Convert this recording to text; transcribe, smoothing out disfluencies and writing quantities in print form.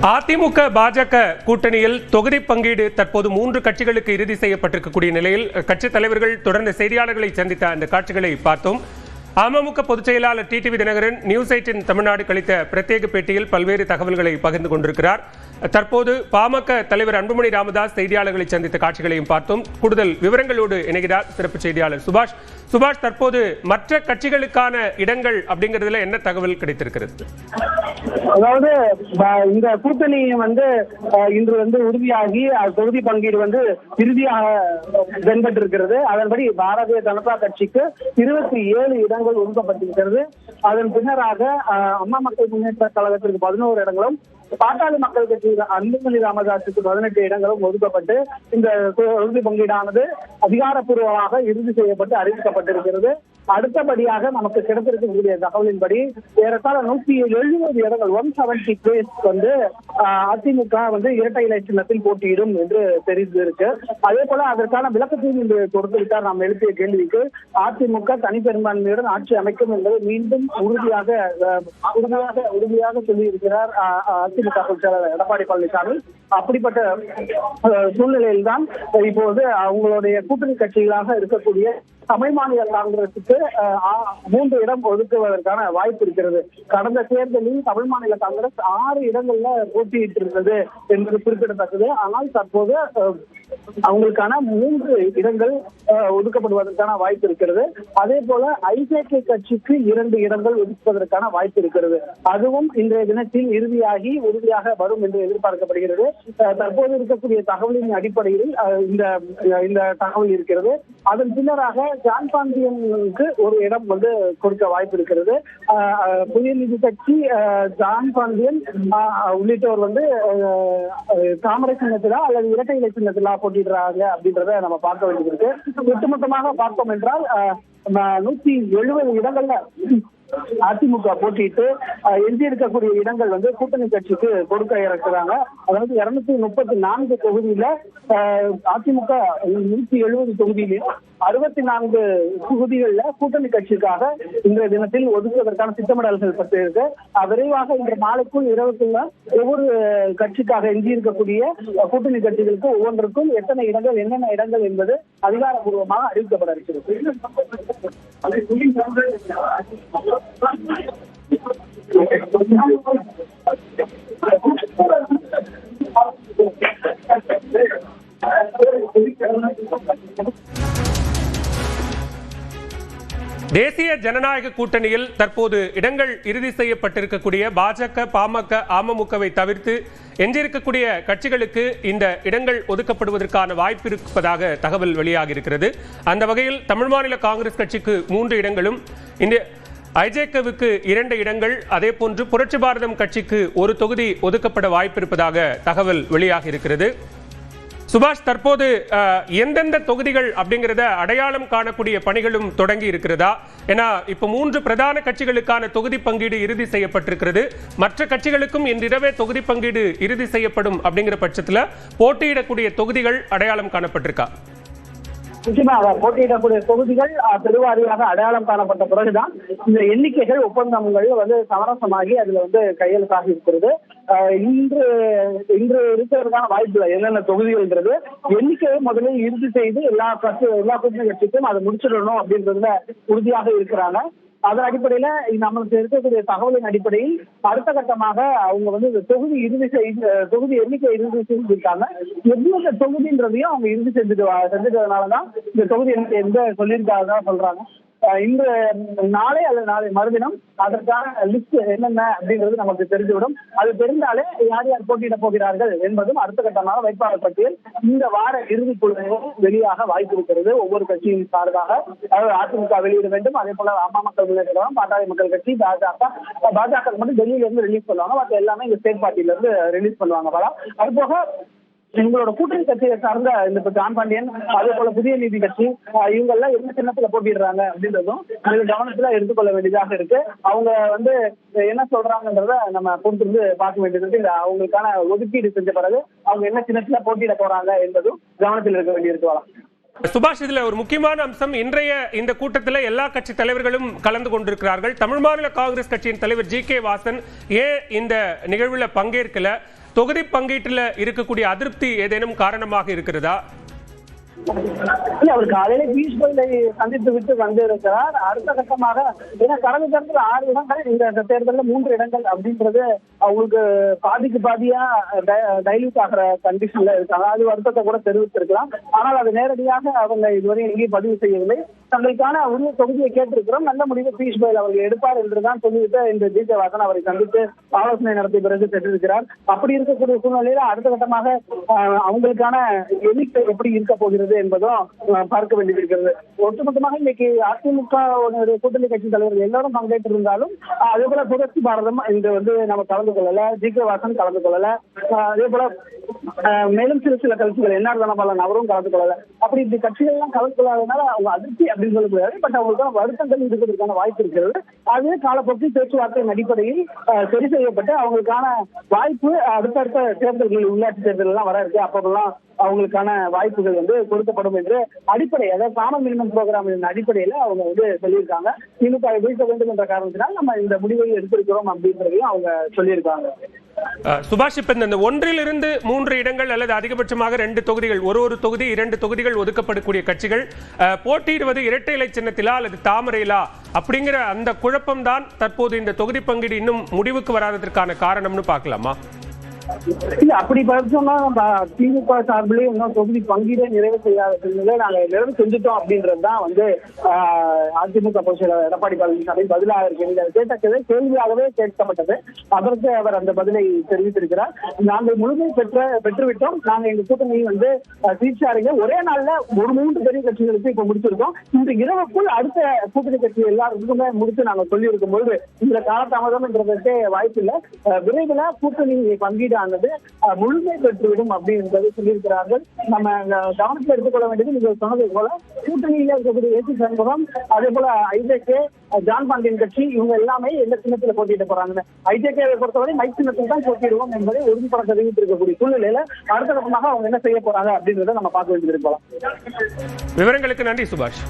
அதிமுக பாஜக கூட்டணியில் தொகுதி பங்கீடு தற்போது 3 கட்சிகளுக்கு இறுதி செய்யப்பட்டிருக்கக்கூடிய நிலையில் கட்சித் தலைவர்கள் தொடர்ந்து செய்தியாளர்களை சந்தித்த அந்த காட்சிகளை பார்த்தோம். அமமுக பொதுச் செயலாளர் டிடிவி தினகரன் நியூஸ் 8 தமிழ்நாடு கழித்த பிரத்யேக பேட்டியில் பல்வேறு தகவல்களை பகிர்ந்து கொண்டிருக்கிறார். தற்போது பாமக தலைவர் அன்புமணி ராமதாஸ் செய்தியாளர்களை சந்தித்த காட்சிகளையும் பார்த்தோம். கூடுதல் விவரங்களோடு இணைகிறார் சிறப்பு செய்தியாளர் சுபாஷ். சுபாஷ், தற்போது மற்ற கட்சிகளுக்கான இடங்கள் அப்படிங்கிறதுல என்ன தகவல் கிடைத்திருக்கிறது? அதாவது இந்த கூட்டணி இன்று உறுதியாகி தொகுதி பங்கீடு இறுதியாக வெண்பட்டிருக்கிறது. அதன்படி பாரதிய ஜனதா கட்சிக்கு 27 இடங்கள் ஒதுக்கப்பட்டிருக்கிறது. அதன் பின்னராக அம்மா மக்கள் முன்னேற்ற கழகத்திற்கு 11 இடங்களும், பாட்டாளி மக்கள் கட்சி அன்புமணி ராமதாஸுக்கு 18 இடங்களும் ஒதுக்கப்பட்டு இந்த தொகுதி பங்கீடானது அதிகாரப்பூர்வமாக இறுதி செய்யப்பட்டு அறிவிக்கப்பட்டிருக்கிறது. அடுத்தபடியாக நமக்கு கிடைத்திருக்கக்கூடிய தகவலின்படி ஏறத்தாழ 170 இடங்கள் 170 பிளேஸ் அதிமுக இரட்டை இலை சின்னத்தில் போட்டியிடும் என்று தெரிந்திருக்கு. அதே போல அதற்கான விளக்கத்தையும் இன்று கொடுத்துவிட்டார். நாம் எழுப்பிய கேள்விக்கு அதிமுக தனிப்பெரும்பான்மையுடன் ஆட்சி அமைக்கும் என்பதை மீண்டும் உறுதியாக சொல்லியிருக்கிறார் அதிமுக பொதுச் செயலாளர் எடப்பாடி பழனிசாமி. அப்படிப்பட்ட சூழ்நிலையில்தான் இப்போது அவங்களுடைய கூட்டணி கட்சிகளாக இருக்கக்கூடிய தமிழ் மாநில காங்கிரசுக்கு 3 இடம் ஒதுக்குவதற்கான வாய்ப்பு இருக்கிறது. கடந்த தேர்தலில் தமிழ் மாநில காங்கிரஸ் 6 இடங்கள்ல போட்டியிட்டிருந்தது என்பது குறிப்பிடத்தக்கது. ஆனால் தற்போது அவங்களுக்கான 3 இடங்கள் ஒதுக்கப்படுவதற்கான வாய்ப்பு இருக்கிறது. அதே போல ஐஜேகே கட்சிக்கு 2 இடங்கள் ஒதுக்குவதற்கான வாய்ப்பு இருக்கிறது. அதுவும் இன்றைய தினத்தில் உறுதியாக வரும் என்று எதிர்பார்க்கப்படுகிறது. தற்போது இருக்கக்கூடிய தகவலின் அடிப்படையில் இந்த தகவல் இருக்கிறது. அதன் பின்னராக ஜான் பாண்டியனுக்கு 1 இடம் கொடுக்க வாய்ப்பு இருக்கிறது. புதிய நீதி கட்சி ஜான் பாண்டியன் உள்ளிட்டோர் தாமரை சின்னத்திலா அல்லது இரட்டை இலை சின்னத்திலா போட்டிடுறாங்க அப்படின்றத நம்ம பார்க்க வேண்டியிருக்கு. ஒட்டுமொத்தமாக பார்த்தோம் என்றால் 170 இடங்கள்ல அதிமுக போட்டிட்டு எஞ்சி இருக்கக்கூடிய இடங்கள் கூட்டணி கட்சிக்கு கொடுக்க இருக்கிறாங்க. அதாவது 234 தொகுதியில அதிமுக 170 தொகுதியிலும் 64 தொகுதிகள்ல கூட்டணி கட்சிக்காக இன்றைய தினத்தில் ஒதுக்குவதற்கான திட்டமிடல்கள் பற்றி இருக்கு. விரைவாக இன்று நாளைக்குள் இரவுக்குள்ள ஒவ்வொரு கட்சிக்காக எஞ்சி இருக்கக்கூடிய கூட்டணி கட்சிகளுக்கு ஒவ்வொன்றுக்கும் எத்தனை இடங்கள் என்னென்ன இடங்கள் என்பது அதிகாரப்பூர்வமாக அறிவிக்கப்பட இருக்கிறது. தேசிய ஜனநாயக கூட்டணியில் தற்போது இடங்கள் இறுதி செய்யப்பட்டிருக்கக்கூடிய பாஜக, பாமக, அமமுகவை தவிர்த்து எஞ்சியிருக்கக்கூடிய கட்சிகளுக்கு இந்த இடங்கள் ஒதுக்கப்படுவதற்கான வாய்ப்பு இருப்பதாக தகவல் வெளியாகி இருக்கிறது. அந்த வகையில் தமிழ் மாநில காங்கிரஸ் கட்சிக்கு 3 இடங்களும், இந்த ஐஜேகேவுக்கு 2 இடங்கள், அதே போன்று புரட்சி பாரதம் கட்சிக்கு 1 தொகுதி ஒதுக்கப்பட வாய்ப்பு இருப்பதாக தகவல் வெளியாகி இருக்கிறது. சுபாஷ், தற்போது எந்தெந்த தொகுதிகள் அப்படிங்கிறத அடையாளம் காணக்கூடிய பணிகளும் தொடங்கி இருக்கிறதா? ஏன்னா இப்ப 3 பிரதான கட்சிகளுக்கான தொகுதி பங்கீடு இறுதி செய்யப்பட்டிருக்கிறது. மற்ற கட்சிகளுக்கும் இன்றிரவே தொகுதி பங்கீடு இறுதி செய்யப்படும் அப்படிங்கிற பட்சத்துல போட்டியிடக்கூடிய தொகுதிகள் அடையாளம் காணப்பட்டிருக்கா? நிச்சயமாக போட்டியிடக்கூடிய தொகுதிகள் பெருவாரியாக அடையாளம் காணப்பட்ட பிறகுதான் இந்த எண்ணிக்கைகள் ஒப்பந்தங்கள் சமரசமாகி அதுல கையெழுத்தாக இருக்கிறது. இன்று இருக்கிறதுக்கான வாய்ப்பு என்னென்ன தொகுதிகள்ன்றது எண்ணிக்கையை முதலில் இறுதி செய்து எல்லா கூட்டணி கட்சிக்கும் அதை முடிச்சிடணும் அப்படின்றதுல உறுதியாக இருக்கிறாங்க. அதன் அடிப்படையில நமக்கு இருக்கக்கூடிய தகவலின் அடிப்படையில் அடுத்த கட்டமாக அவங்க தொகுதி எண்ணிக்கை இறுதி செஞ்சிருக்காங்க. எவ்வளவு தொகுதின்றதையும் அவங்க இறுதி செஞ்சதுனாலதான் இந்த தொகுதி எந்த சொல்லியிருக்காங்க சொல்றாங்க. இன்று நாளை அல்லது நாளை மறுதினம் அதற்கான லிஸ்ட் என்னென்ன அப்படின்றது நமக்கு தெரிந்துவிடும். அது தெரிந்தாலே யார் யார் போட்டியிட போகிறார்கள் என்பதும் அடுத்த கட்டமாக வேட்பாளர் பட்டியல் இந்த வார இறுதிக்குள்ள வெளியாக வாய்ப்பு இருக்கிறது. ஒவ்வொரு கட்சியின் சார்பாக அதிமுக வெளியிட வேண்டும். அதே போல அம்மா மக்கள் முன்னேற்ற கழகம், பாட்டாளி மக்கள் கட்சி, பாஜக மட்டும் டெல்லியில இருந்து ரிலீஸ் பண்ணுவாங்க. மற்ற எல்லாமே இந்த ஸ்டேட் பார்ட்டியில இருந்து ரிலீஸ் பண்ணுவாங்க. அது போக எங்களோட கூட்டணி கட்சியை சார்ந்த இந்த ஜான் பாண்டியன், அதே போல புதிய நீதி கட்சி, இவங்க எல்லாம் என்ன சின்னத்துல போட்டிடுறாங்க அப்படின்றதும் கவனத்துல எடுத்துக்கொள்ள வேண்டியதாக இருக்கு. அவங்க என்ன சொல்றாங்கன்றத நம்ம பொறுத்திருந்து பார்க்க வேண்டியது இருக்கு. அவங்களுக்கான ஒதுக்கீடு செஞ்ச பிறகு அவங்க என்ன சின்னத்துல போட்டியிட போறாங்க என்பதும் கவனத்தில் இருக்க வேண்டியிருக்கு. சுபாஷ், இதுல ஒரு முக்கியமான அம்சம், இன்றைய இந்த கூட்டத்தில் எல்லா கட்சி தலைவர்களும் கலந்து கொண்டிருக்கிறார்கள். தமிழ் மாநில காங்கிரஸ் கட்சியின் தலைவர் ஜி.கே. வாசன் ஏன் இந்த நிகழ்வுல பங்கேற்கல? தொகுதி பங்கீட்டில் இருக்கக்கூடிய அதிருப்தி ஏதேனும் காரணமாக இருக்கிறதா? இல்ல, அவர் காலையில பியூஷ் கோயலை சந்தித்து விட்டு வந்திருக்கிறார். அடுத்த கட்டமாக ஏன்னா கடந்த தேர்தல் 6 இடங்கள், இந்த தேர்தலில் 3 இடங்கள் அப்படின்றது அவங்களுக்கு பாதிக்கு பாதியா டைல்யூட் ஆகிற கண்டிஷன்ல இருக்காங்க. அது வருத்தத்தை கூட தெரிவித்திருக்கலாம். ஆனால் அது நேரடியாக அவங்க இதுவரை எங்கேயும் பதிவு செய்யவில்லை. தங்களுக்கான உரிய தொகுதியை கேட்டிருக்கிறோம், நல்ல முடிவு பியூஷ் கோயல் அவர்கள் எடுப்பார் என்றுதான் சொல்லிவிட்டு இந்த ஜி.கே. வாசன் அவரை சந்தித்து ஆலோசனை நடத்திய பிறகு பெற்றிருக்கிறார். அப்படி இருக்கக்கூடிய சூழ்நிலையில அடுத்த கட்டமாக அவங்களுக்கான எண்ணிக்கை எப்படி இருக்க போகிறது என்பதும் பார்க்க வேண்டியிருக்கிறது. ஒட்டுமொத்தமாக இன்னைக்கு அதிமுக கூட்டணி கட்சி தலைவர்கள் எல்லாரும் பங்கேற்றிருந்தாலும் அதே போல புரட்சி பாரதம் இன்று நம்ம கலந்து கொள்ளல, ஜி.கே. வாசன் கலந்து கொள்ளல, அதே போல மேலும் சில கட்சிகள் என்ஆர் தனபாலன் அவரும் கலந்து கொள்ளல. அப்படி இந்த கட்சிகள் எல்லாம் கலந்து கொள்ளாதனால அவங்க அதிர்ச்சி அப்படின்னு சொல்ல முடியாது. பட் அவங்களுக்கான வருத்தங்கள் இருக்கிறதுக்கான வாய்ப்பு இருக்கிறது. அது காலப்போக்கில் பேச்சுவார்த்தையின் அடிப்படையில் சரி செய்யப்பட்டு அவங்களுக்கான வாய்ப்பு அடுத்தடுத்த தேர்தல்கள், உள்ளாட்சி தேர்தல் எல்லாம் வர இருக்கு. அப்பெல்லாம் அவங்களுக்கான வாய்ப்புகள் கொடுக்கப்படும் என்று அடிப்படை, அதாவது காமன் மினிமம் ப்ரோக்ராமின் அடிப்படையில அவங்க சொல்லியிருக்காங்க. திமுக வீழ்த்த வேண்டும் என்ற காரணத்தினால் நம்ம இந்த முடிவை எடுத்திருக்கிறோம் அப்படின்றதையும் அவங்க சொல்லியிருக்காங்க. சுபாஷ், இப்ப இந்த 1 to 3 இடங்கள் அல்லது அதிகபட்சமாக 2 தொகுதிகள், ஒரு தொகுதி 2 தொகுதிகள் ஒதுக்கப்படக்கூடிய கட்சிகள் போட்டியிடுவது இரட்டை இலை சின்னத்திலா அல்லது தாமரையிலா அப்படிங்கிற அந்த குழப்பம் தான் தற்போது இந்த தொகுதி பங்கீடு இன்னும் முடிவுக்கு வராததற்கான காரணம்னு பார்க்கலாமா? இல்ல, அப்படி பார்த்தோம்னா திமுக சார்பிலே இன்னும் தொகுதி பங்கீடே நிறைவு செய்யாத நாங்க நிறைவு செஞ்சுட்டோம் அப்படின்றதுதான் அதிமுக பொதுச் செயலாளர் எடப்பாடி பழனிசாமி பதிலாக இருக்கு. கேட்டது கேள்வியாகவே கேட்கப்பட்டது. அதற்கு அவர் அந்த பதிலை தெரிவித்திருக்கிறார். நாங்கள் முழுமை பெற்றுவிட்டோம். நாங்க எங்க கூட்டணியை சீட்சாரிங்க ஒரே நாள்ல 3 பெரிய கட்சிகளுக்கு இப்ப முடிச்சிருக்கோம். இன்று இரவுக்குள் அடுத்த கூட்டணி கட்சி எல்லாருக்குமே முடிச்சு நாங்க சொல்லி இருக்கும் பொழுது இதுல காலதாமதம் என்றதற்கே வாய்ப்பு இல்லை. விரைவில் கூட்டணி பங்கீடு முழுமை பெற்றுவிடும் அப்படின்றதை சொல்லியிருக்கிறார்கள். நம்ம கவனத்தில் எடுத்துக்கொள்ள வேண்டியது நீங்கள் சொன்னதை போல கூட்டணியில இருக்கக்கூடிய ஏசி சண்முகம், அதே போல ஐஜேகே, ஜான் பாண்டியன் கட்சி இவங்க எல்லாமே எந்த சின்னத்தில் போட்டியிட போறாங்க. ஐஜேகேவை பொறுத்தவரை மைக் சின்னத்தில் தான் போட்டியிடுவோம் என்பதை உறுதிப்பட தெரிவித்திருக்கக்கூடிய சூழ்நிலையில அடுத்த கட்டமாக அவங்க என்ன செய்ய போறாங்க அப்படின்றத நம்ம பார்க்க வேண்டியது இருக்கலாம். விவரங்களுக்கு நன்றி சுபாஷ்.